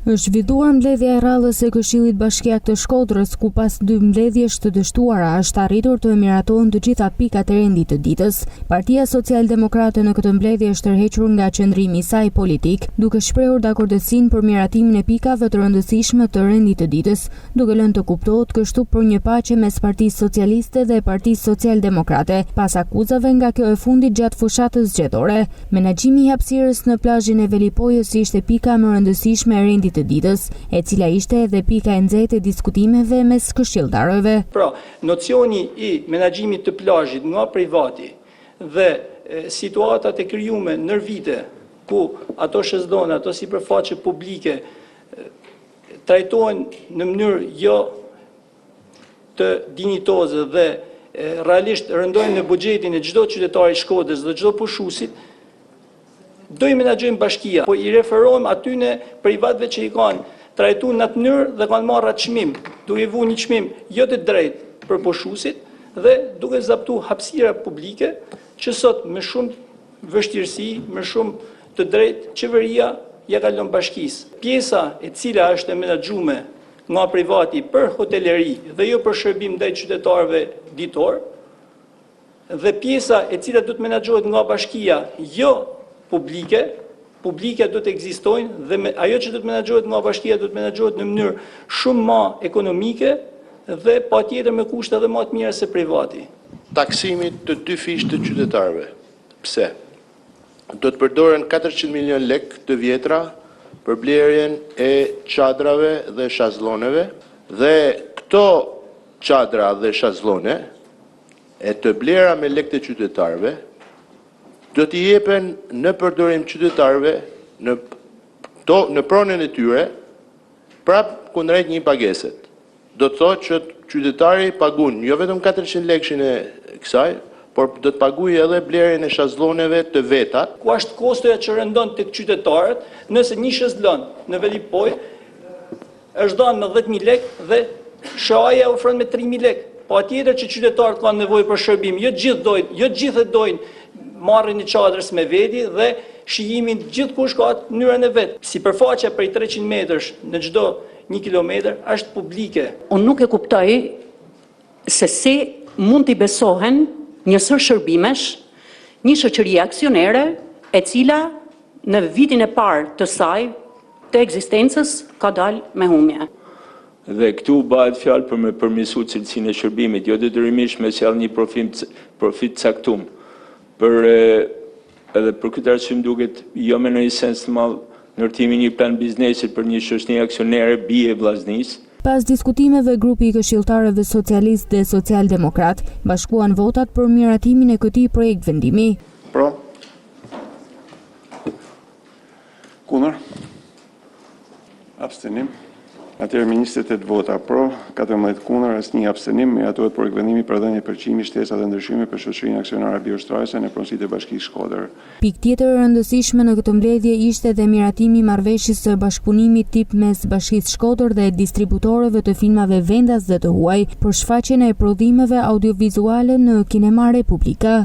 Është zhvilluar mbledhja e rrallës e Këshillit Bashkiak të Shkodrës, ku pas 2 mbledhjesh të dështuara është arritur të miratohen të gjitha pikat e rendit të ditës. Partia Socialdemokrate në këtë mbledhje është tërhequr nga qëndrimi i saj politik, duke shprehur dakordësinë për miratimin e pikave të rëndësishme të rendit të ditës, duke lënë të kuptohet kështu për një paqe mes Partisë Socialiste dhe Partisë Socialdemokrate, pas akuzave nga kjo e fundit gjatë fushatës zgjedhore. Menaxhimi i hapësirës në plazhin e Velipojës ishte pika më rëndësishme e rendit të ditës, e cila ishte edhe pika e nxehtë e diskutimeve mes këshilltarëve. Pra, nocioni i menaxhimit të plazhit nga privati dhe situatat e krijuara në vite ku ato shëzdone, ato sipërfaqe publike trajtohen në mënyrë jo të dinjitoze dhe realisht rëndojnë në buxhetin e çdo qytetari i Shkodrës dhe çdo pushuesit, do i menaxhojmë bashkia, po i referojmë atyne privatëve që i kanë trajtuar në atë mënyrë dhe kanë marrë atë çmim, duke i vënë një çmim jo të drejtë për pushuesit dhe duke zaptuar hapësira publike që sot me shumë vështirësi, me shumë të drejtë qeveria ja ka lënë bashkisë. Pjesa e cila është e menaxhuar nga privati për hoteleri dhe jo për shërbim ndaj qytetarëve ditor, dhe pjesa e cila do të menaxhohet nga bashkia jo publike do të ekzistojnë dhe ajo që do të menaxhohet nga bashkia do të menaxhohet në mënyrë shumë më ekonomike dhe patjetër me kushte edhe më të mira se privati. Taksimit të 2 fish të qytetarëve. Pse? Do të përdoren 400 milion lek të vjetra për blerjen e çadrave dhe shazlloneve dhe këto çadra dhe shazllone e të blera me lek të qytetarëve do t'i jepen në përdorim qytetarëve në pronën e tyre prap kundrejt një pageset. Do të thotë që qytetari pagun jo vetëm 400 lekshin e kësaj, por do të paguajë edhe blerjen e shazlloneve të veta. Ku është kostoja që rëndon tek qytetarët, nëse një shazllon në Velipoj është dhënë me 10.000 lek dhe SHA-ja ofron me 3.000 lek. Patjetër që qytetarët kanë nevojë për shërbim, jo gjithë dojnë marrin një çadrës me veti dhe shijimin gjithkush ka atë mënyrën e vet. Sipërfaqja prej 300 metrash në çdo 1 kilometër është publike. Unë nuk e kuptoj se si mund t'i besohen njësër shërbimesh një shoqëri aksionere e cila në vitin e parë të saj të ekzistencës ka dalë me humje. Dhe këtu bëhet fjalë për me përmirësuar cilësinë e shërbimit, jo detyrimisht me sjell një profit caktuar. Edhe për këtë arsye më duket jo me ndonjë sens të madh ndërtimi një plan biznesi për një shoqëri aksionere bie vllaznisë. Pas diskutimeve, grupi i këshilltarëve socialist dhe socialdemokrat bashkuan votat për miratimin e këtij projekt vendimi. Pro. Kundër. Abstenim. Atëherë me 28 vota pro, 14 kundër, asnjë abstenim, miratohet projekt vendimi për dhënien e përgjimi shtesa dhe ndryshime për shoqërinë aksionare bioshtrajse në pronësitë e Bashkisë Shkodër. Pikë tjetër e rëndësishme në këtë mbledhje ishte dhe miratimi i marrëveshjes së bashkëpunimit tip mes Bashkisë Shkodër dhe distributorëve të filmave vendas dhe të huaj për shfaqjen e prodhimeve audiovizuale në Kinema Republika.